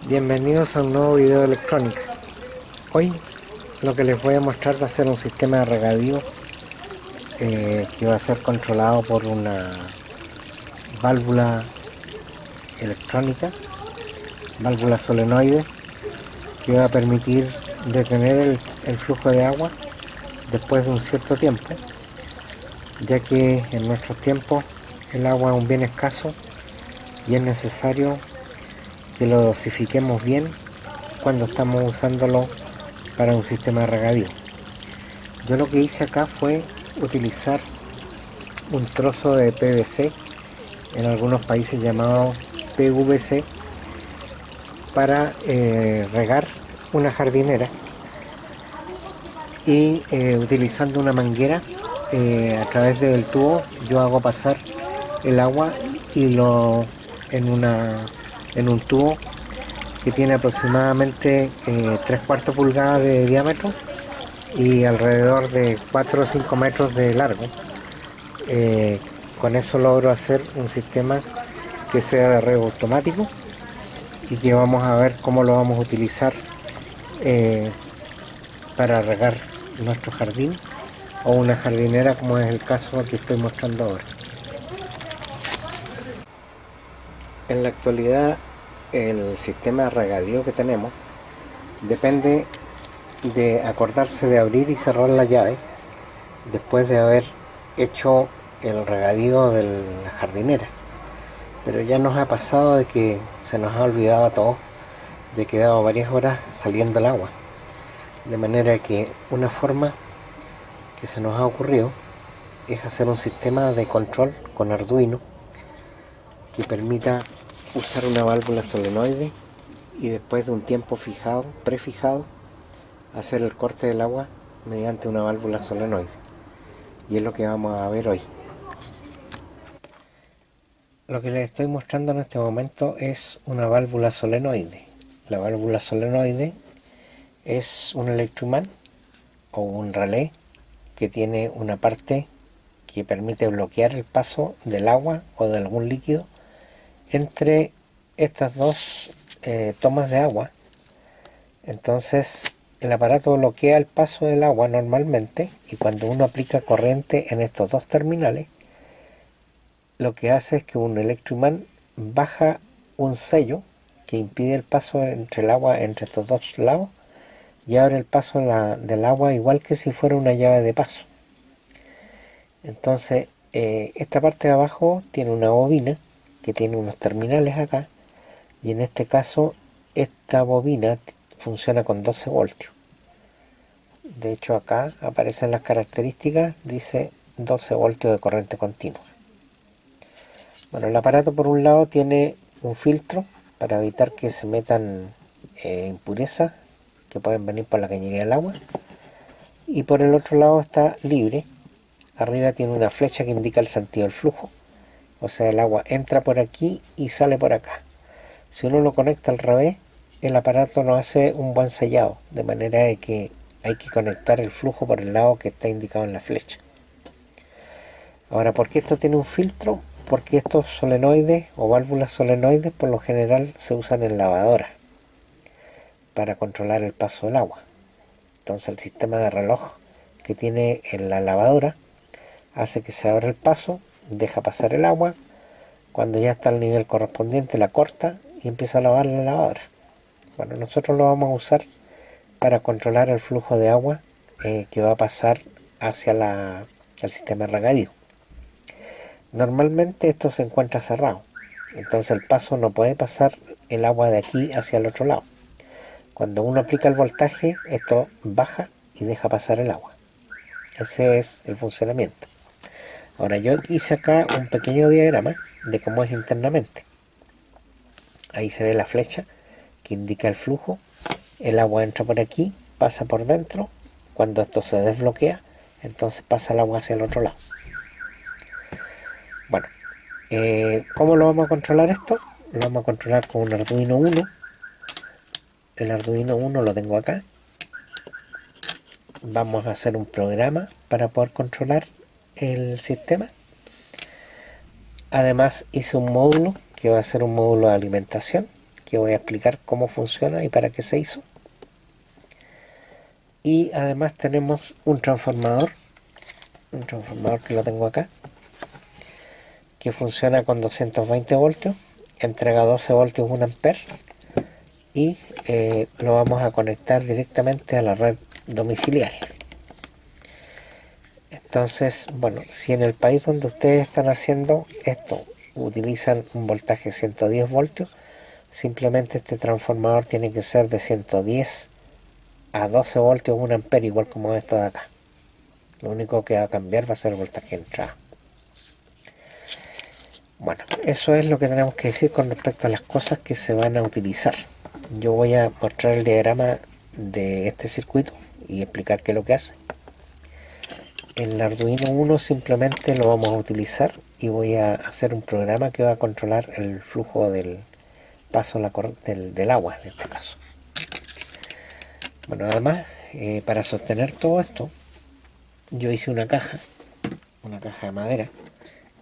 Bienvenidos a un nuevo video de electrónica. Hoy lo que les voy a mostrar va a ser un sistema de regadío que va a ser controlado por una válvula electrónica, válvula solenoide, que va a permitir detener el flujo de agua después de un cierto tiempo, ya que en nuestros tiempos el agua es un bien escaso y es necesario que lo dosifiquemos bien cuando estamos usándolo para un sistema de regadío. Yo lo que hice acá fue utilizar un trozo de PVC, en algunos países llamado PVC, para regar una jardinera, y utilizando una manguera a través del tubo yo hago pasar el agua y lo en un tubo que tiene aproximadamente 3/4 pulgadas de diámetro y alrededor de 4 o 5 metros de largo. Con eso logro hacer un sistema que sea de riego automático y que vamos a ver cómo lo vamos a utilizar eh, para regar nuestro jardín o una jardinera, como es el caso que estoy mostrando ahora. En la actualidad el sistema de regadío que tenemos depende de acordarse de abrir y cerrar la llave después de haber hecho el regadío de la jardinera. Pero ya nos ha pasado de que se nos ha olvidado a todos, de que quedado varias horas saliendo el agua, de manera que una forma que se nos ha ocurrido es hacer un sistema de control con Arduino que permita usar una válvula solenoide y después de un tiempo prefijado, hacer el corte del agua mediante una válvula solenoide. Y es lo que vamos a ver hoy. Lo que les estoy mostrando en este momento es una válvula solenoide. La válvula solenoide es un electroimán o un relé que tiene una parte que permite bloquear el paso del agua o de algún líquido entre estas dos tomas de agua. Entonces el aparato bloquea el paso del agua normalmente, y cuando uno aplica corriente en estos dos terminales, lo que hace es que un electroimán baja un sello que impide el paso entre el agua entre estos dos lados y abre el paso del agua igual que si fuera una llave de paso. Entonces esta parte de abajo tiene una bobina que tiene unos terminales acá, y en este caso esta bobina funciona con 12 voltios. De hecho acá aparecen las características, dice 12 voltios de corriente continua. Bueno, el aparato por un lado tiene un filtro para evitar que se metan impurezas que pueden venir por la cañería del agua, y por el otro lado está libre. Arriba tiene una flecha que indica el sentido del flujo, o sea, el agua entra por aquí y sale por acá. Si uno lo conecta al revés, el aparato no hace un buen sellado, de manera de que hay que conectar el flujo por el lado que está indicado en la flecha. Ahora, ¿por qué esto tiene un filtro? Porque estos solenoides o válvulas solenoides por lo general se usan en lavadoras para controlar el paso del agua. Entonces el sistema de reloj que tiene en la lavadora hace que se abra el paso, deja pasar el agua, cuando ya está al nivel correspondiente la corta y empieza a lavar la lavadora. Bueno, nosotros lo vamos a usar para controlar el flujo de agua que va a pasar hacia el sistema de regadío. Normalmente esto se encuentra cerrado, entonces el paso no puede pasar el agua de aquí hacia el otro lado. Cuando uno aplica el voltaje, esto baja y deja pasar el agua. Ese es el funcionamiento. Ahora yo hice acá un pequeño diagrama de cómo es internamente. Ahí se ve la flecha que indica el flujo. El agua entra por aquí, pasa por dentro. Cuando esto se desbloquea, entonces pasa el agua hacia el otro lado. Bueno, ¿cómo lo vamos a controlar esto? Lo vamos a controlar con un Arduino Uno. El Arduino Uno lo tengo acá. Vamos a hacer un programa para poder controlar el sistema. Además hice un módulo que va a ser un módulo de alimentación, que voy a explicar cómo funciona y para qué se hizo. Y además tenemos un transformador que lo tengo acá, que funciona con 220 voltios, entrega 12 voltios 1 amper, y lo vamos a conectar directamente a la red domiciliaria. Entonces, bueno, si en el país donde ustedes están haciendo esto utilizan un voltaje 110 voltios, simplemente este transformador tiene que ser de 110 a 12 voltios 1 amperio, igual como esto de acá. Lo único que va a cambiar va a ser el voltaje de entrada. Bueno, eso es lo que tenemos que decir con respecto a las cosas que se van a utilizar. Yo voy a mostrar el diagrama de este circuito y explicar qué es lo que hace. El Arduino Uno simplemente lo vamos a utilizar y voy a hacer un programa que va a controlar el flujo del paso del agua en este caso. Bueno, además, para sostener todo esto, yo hice una caja de madera,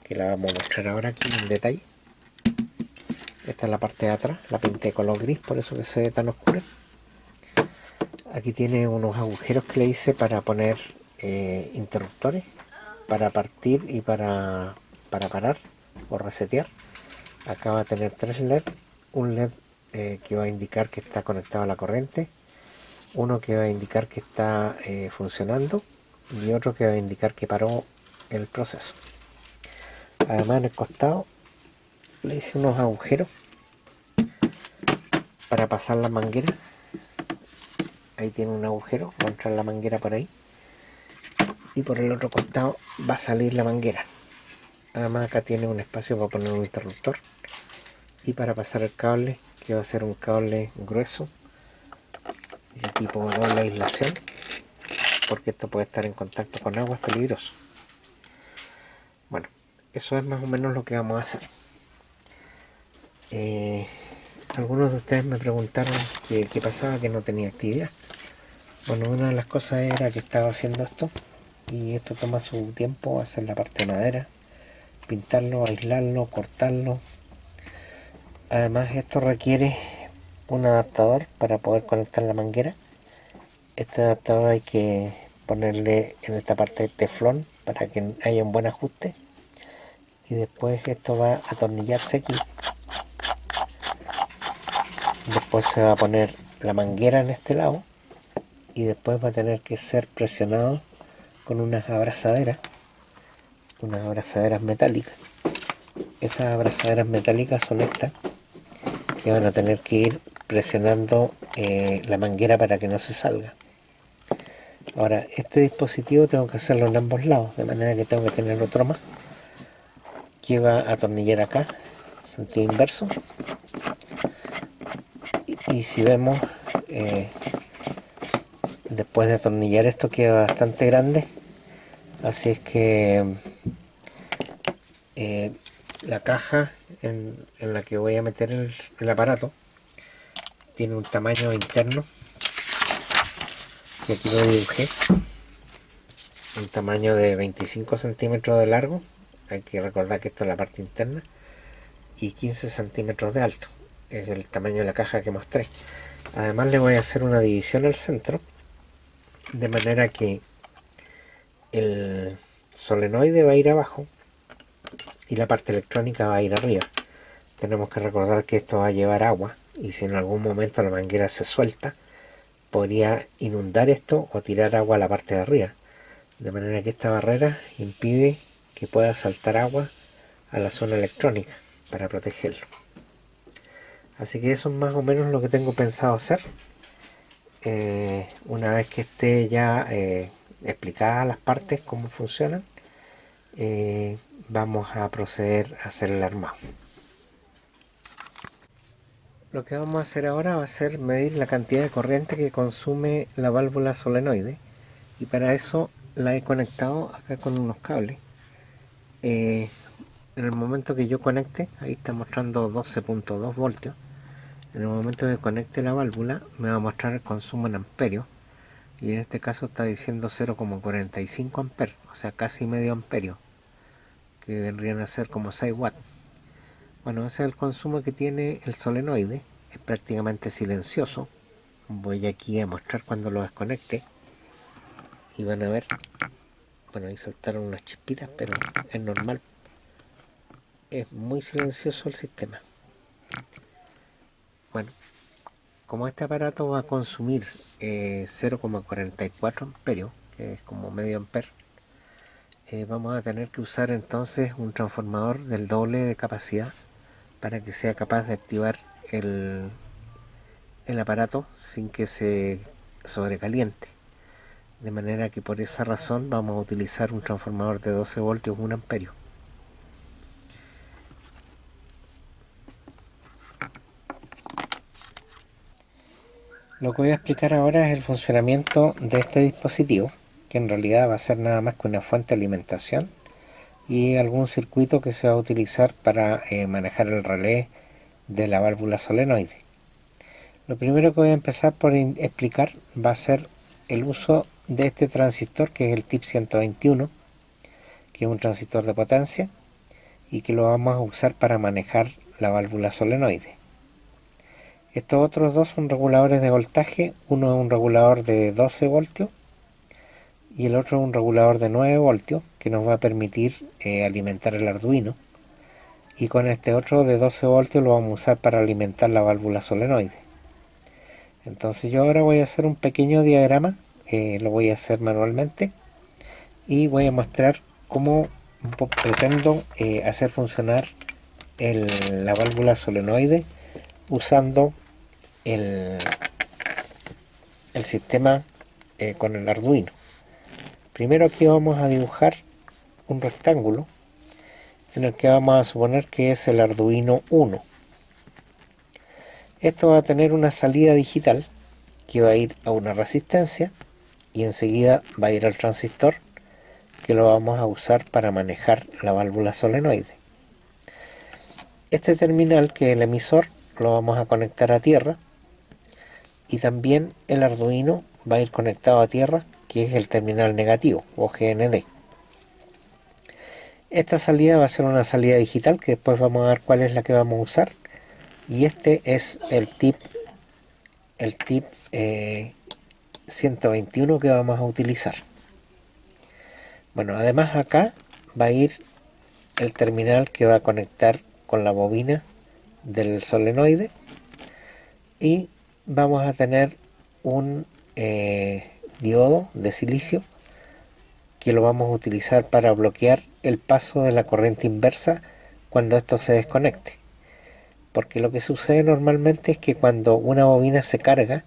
que la vamos a mostrar ahora aquí en detalle. Esta es la parte de atrás, la pinté de color gris, por eso que se ve tan oscura. Aquí tiene unos agujeros que le hice para poner interruptores, para partir y para parar o resetear. Acá va a tener 3 LED, un LED que va a indicar que está conectado a la corriente, uno que va a indicar que está funcionando y otro que va a indicar que paró el proceso. Además, en el costado le hice unos agujeros para pasar la manguera. Ahí tiene un agujero, va a entrar la manguera por ahí y por el otro costado va a salir la manguera. Además, acá tiene un espacio para poner un interruptor y para pasar el cable, que va a ser un cable grueso de tipo doble aislación, porque esto puede estar en contacto con agua, es peligroso. Bueno, eso es más o menos lo que vamos a hacer. Algunos de ustedes me preguntaron qué pasaba, que no tenía actividad. Bueno, una de las cosas era que estaba haciendo esto, y esto toma su tiempo, hacer la parte de madera, pintarlo, aislarlo, cortarlo. Además, esto requiere un adaptador para poder conectar la manguera. Este adaptador hay que ponerle en esta parte de teflón para que haya un buen ajuste, y después esto va a atornillarse aquí. Después se va a poner la manguera en este lado y después va a tener que ser presionado con unas abrazaderas metálicas. Esas abrazaderas metálicas son estas, que van a tener que ir presionando la manguera para que no se salga. Ahora, este dispositivo tengo que hacerlo en ambos lados, de manera que tengo que tener otro más que va a atornillar acá, sentido inverso. Y si vemos, después de atornillar esto queda bastante grande, así es que la caja en la que voy a meter el aparato tiene un tamaño interno, que aquí lo dibujé, un tamaño de 25 centímetros de largo. Hay que recordar que esta es la parte interna, y 15 centímetros de alto. Es el tamaño de la caja que mostré. Además, le voy a hacer una división al centro, de manera que el solenoide va a ir abajo y la parte electrónica va a ir arriba. Tenemos que recordar que esto va a llevar agua, y si en algún momento la manguera se suelta, podría inundar esto o tirar agua a la parte de arriba, de manera que esta barrera impide que pueda saltar agua a la zona electrónica para protegerlo. Así que eso es más o menos lo que tengo pensado hacer. Una vez que esté ya explicadas las partes, cómo funcionan, vamos a proceder a hacer el armado. Lo que vamos a hacer ahora va a ser medir la cantidad de corriente que consume la válvula solenoide, y para eso la he conectado acá con unos cables. En el momento que yo conecte, ahí está mostrando 12.2 voltios. En el momento que conecte la válvula me va a mostrar el consumo en amperios, y en este caso está diciendo 0,45 amperes, o sea casi medio amperio, que vendrían a ser como 6 watts. Bueno, ese es el consumo que tiene el solenoide. es prácticamente silencioso. Voy aquí a mostrar cuando lo desconecte y van a ver, bueno, ahí saltaron unas chispitas, pero es normal, es muy silencioso el sistema. Bueno, como este aparato va a consumir 0,44 amperios, que es como medio amper, vamos a tener que usar entonces un transformador del doble de capacidad para que sea capaz de activar el aparato sin que se sobrecaliente. De manera que por esa razón vamos a utilizar un transformador de 12 voltios 1 amperio. Lo que voy a explicar ahora es el funcionamiento de este dispositivo, que en realidad va a ser nada más que una fuente de alimentación y algún circuito que se va a utilizar para manejar el relé de la válvula solenoide. Lo primero que voy a empezar por explicar va a ser el uso de este transistor, que es el TIP 121, que es un transistor de potencia y que lo vamos a usar para manejar la válvula solenoide. Estos otros dos son reguladores de voltaje, uno es un regulador de 12 voltios y el otro es un regulador de 9 voltios que nos va a permitir alimentar el Arduino, y con este otro de 12 voltios lo vamos a usar para alimentar la válvula solenoide. Entonces yo ahora voy a hacer un pequeño diagrama, lo voy a hacer manualmente y voy a mostrar cómo pretendo hacer funcionar la válvula solenoide usando el sistema con el Arduino. Primero aquí vamos a dibujar un rectángulo en el que vamos a suponer que es el Arduino 1. Esto va a tener una salida digital que va a ir a una resistencia y enseguida va a ir al transistor, que lo vamos a usar para manejar la válvula solenoide. Este terminal, que es el emisor, lo vamos a conectar a tierra, y también el Arduino va a ir conectado a tierra, que es el terminal negativo o GND. Esta salida va a ser una salida digital, que después vamos a ver cuál es la que vamos a usar, y este es el TIP 121 que vamos a utilizar. Bueno, además acá va a ir el terminal que va a conectar con la bobina del solenoide, y vamos a tener un diodo de silicio que lo vamos a utilizar para bloquear el paso de la corriente inversa cuando esto se desconecte. Porque lo que sucede normalmente es que cuando una bobina se carga,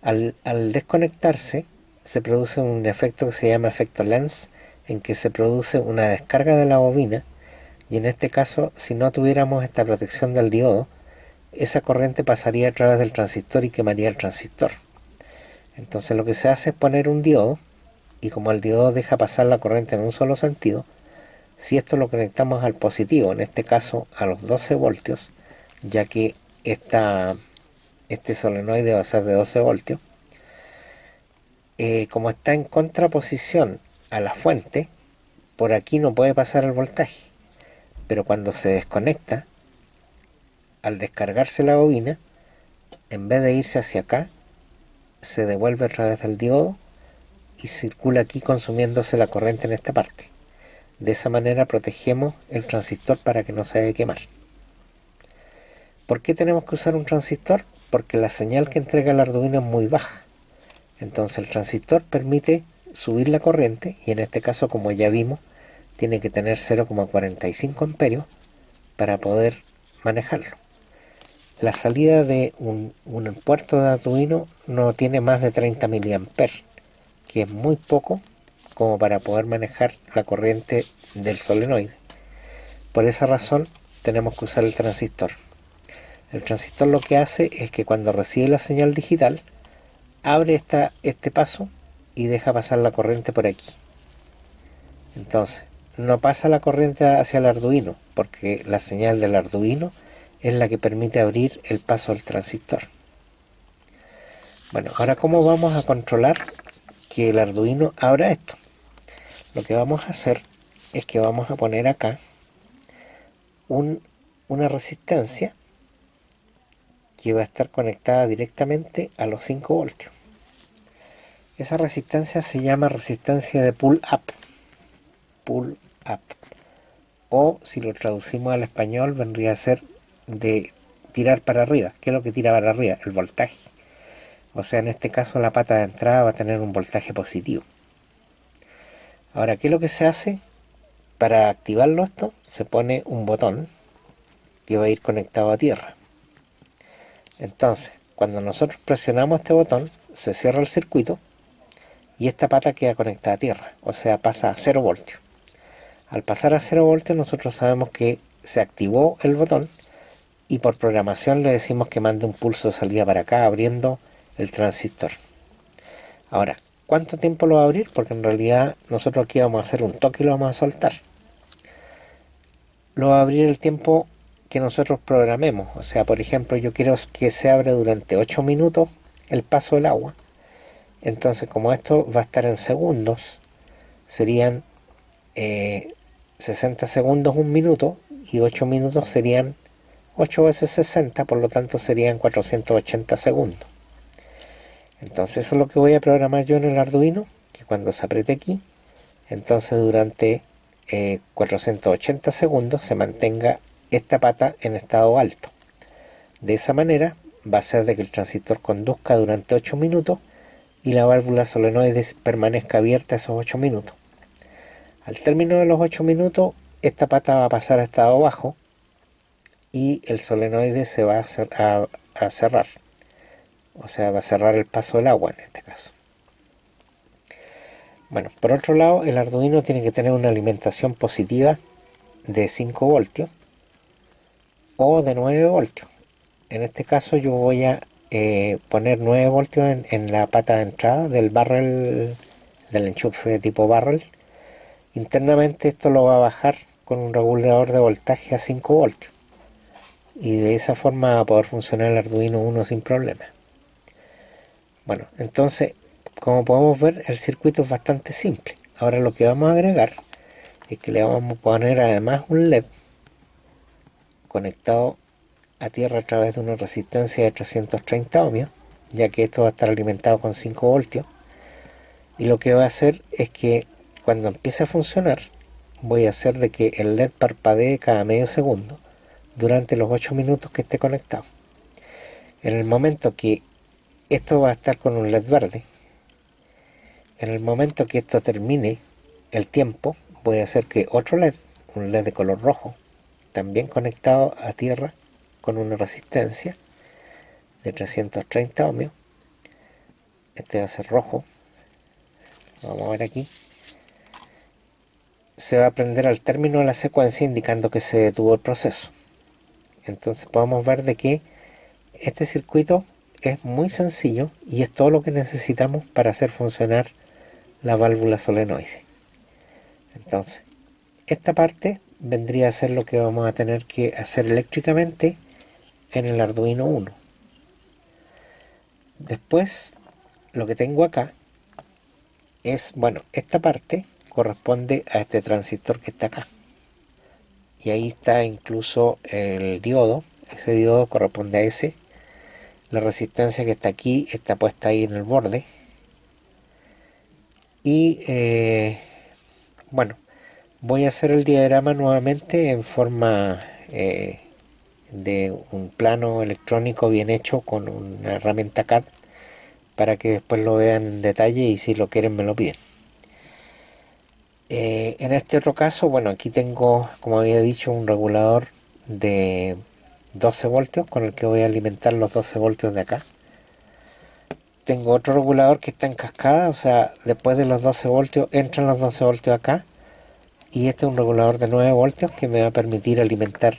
al desconectarse se produce un efecto que se llama efecto Lenz, en que se produce una descarga de la bobina, y en este caso, si no tuviéramos esta protección del diodo, esa corriente pasaría a través del transistor y quemaría el transistor. Entonces lo que se hace es poner un diodo, y como el diodo deja pasar la corriente en un solo sentido, si esto lo conectamos al positivo, en este caso a los 12 voltios, ya que este solenoide va a ser de 12 voltios, como está en contraposición a la fuente, por aquí no puede pasar el voltaje, pero cuando se desconecta, al descargarse la bobina, en vez de irse hacia acá, se devuelve a través del diodo y circula aquí consumiéndose la corriente en esta parte. De esa manera protegemos el transistor para que no se vaya a quemar. ¿Por qué tenemos que usar un transistor? Porque la señal que entrega el Arduino es muy baja. Entonces el transistor permite subir la corriente, y en este caso, como ya vimos, tiene que tener 0,45 amperios para poder manejarlo. La salida de un puerto de Arduino no tiene más de 30 miliamperes, que es muy poco como para poder manejar la corriente del solenoide. Por esa razón tenemos que usar el transistor. El transistor lo que hace es que cuando recibe la señal digital, abre este paso y deja pasar la corriente por aquí. Entonces, no pasa la corriente hacia el Arduino, porque la señal del Arduino es la que permite abrir el paso del transistor. Bueno, ahora ¿cómo vamos a controlar que el Arduino abra esto? Lo que vamos a hacer es que vamos a poner acá una resistencia que va a estar conectada directamente a los 5 voltios. Esa resistencia se llama resistencia de pull up. Pull up. O si lo traducimos al español vendría a ser de tirar para arriba. ¿Qué es lo que tira para arriba? El voltaje. O sea, en este caso la pata de entrada va a tener un voltaje positivo. Ahora, ¿qué es lo que se hace? Para activarlo esto, se pone un botón que va a ir conectado a tierra. Entonces, cuando nosotros presionamos este botón, se cierra el circuito y esta pata queda conectada a tierra, o sea, pasa a 0 voltios. Al pasar a 0 voltios, nosotros sabemos que se activó el botón y por programación le decimos que mande un pulso de salida para acá, abriendo el transistor. Ahora, ¿cuánto tiempo lo va a abrir? Porque en realidad nosotros aquí vamos a hacer un toque y lo vamos a soltar. Lo va a abrir el tiempo que nosotros programemos. O sea, por ejemplo, yo quiero que se abra durante 8 minutos el paso del agua. Entonces, como esto va a estar en segundos, serían 60 segundos un minuto, y 8 minutos serían 8 veces 60, por lo tanto serían 480 segundos. Entonces eso es lo que voy a programar yo en el Arduino, que cuando se apriete aquí, entonces durante 480 segundos se mantenga esta pata en estado alto. De esa manera va a ser de que el transistor conduzca durante 8 minutos y la válvula solenoide permanezca abierta esos 8 minutos. Al término de los 8 minutos, esta pata va a pasar a estado bajo y el solenoide se va a cerrar. O sea, va a cerrar el paso del agua en este caso. Bueno, por otro lado, el Arduino tiene que tener una alimentación positiva de 5 voltios o de 9 voltios. En este caso yo voy a poner 9 voltios en la pata de entrada del barrel, del enchufe tipo barrel. Internamente esto lo va a bajar con un regulador de voltaje a 5 voltios. Y de esa forma va a poder funcionar el Arduino Uno sin problema. Bueno, entonces, como podemos ver, el circuito es bastante simple. Ahora lo que vamos a agregar es que le vamos a poner además un LED conectado a tierra a través de una resistencia de 330 ohmios, ya que esto va a estar alimentado con 5 voltios. Y lo que va a hacer es que cuando empiece a funcionar, voy a hacer de que el LED parpadee cada medio segundo durante los 8 minutos que esté conectado. En el momento que esto va a estar con un LED verde, en el momento que esto termine el tiempo, voy a hacer que otro LED, un LED de color rojo, también conectado a tierra con una resistencia de 330 ohmios, este va a ser rojo, vamos a ver aquí, se va a prender al término de la secuencia indicando que se detuvo el proceso. Entonces podemos ver de que este circuito es muy sencillo y es todo lo que necesitamos para hacer funcionar la válvula solenoide. Entonces, esta parte vendría a ser lo que vamos a tener que hacer eléctricamente en el Arduino Uno. Después, lo que tengo acá es, bueno, esta parte corresponde a este transistor que está acá. Y ahí está incluso el diodo. Ese diodo corresponde a ese. La resistencia que está aquí está puesta ahí en el borde. Y bueno, voy a hacer el diagrama nuevamente en forma de un plano electrónico bien hecho con una herramienta CAD para que después lo vean en detalle y si lo quieren me lo piden. En este otro caso, bueno, aquí tengo, como había dicho, un regulador de 12 voltios con el que voy a alimentar los 12 voltios de acá. Tengo otro regulador que está en cascada, o sea, después de los 12 voltios entran los 12 voltios acá. Y este es un regulador de 9 voltios que me va a permitir alimentar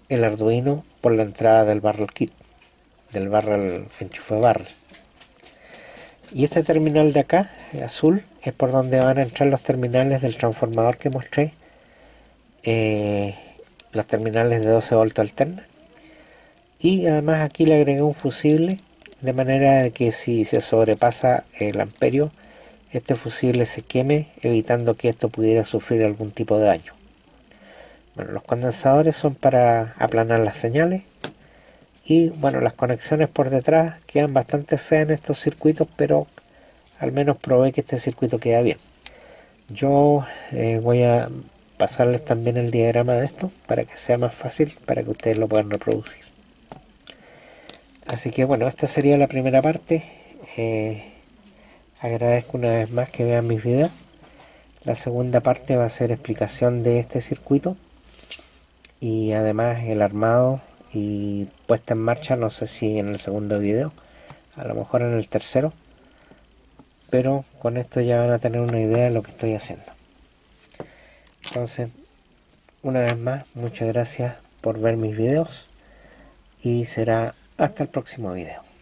el Arduino por la entrada del barrel kit, del barrel enchufe barrel. Y este terminal de acá, azul, es por donde van a entrar los terminales del transformador que mostré, los terminales de 12 voltios alterna. Y además aquí le agregué un fusible, de manera que si se sobrepasa el amperio, este fusible se queme, evitando que esto pudiera sufrir algún tipo de daño. Bueno, los condensadores son para aplanar las señales. Y bueno, las conexiones por detrás quedan bastante feas en estos circuitos, pero al menos probé que este circuito queda bien. Yo voy a pasarles también el diagrama de esto para que sea más fácil, para que ustedes lo puedan reproducir. Así que bueno, esta sería la primera parte. Agradezco una vez más que vean mis videos. La segunda parte va a ser explicación de este circuito y además el armado y puesta en marcha, no sé si en el segundo video, a lo mejor en el tercero, pero con esto ya van a tener una idea de lo que estoy haciendo. Entonces, una vez más, muchas gracias por ver mis videos y será hasta el próximo video.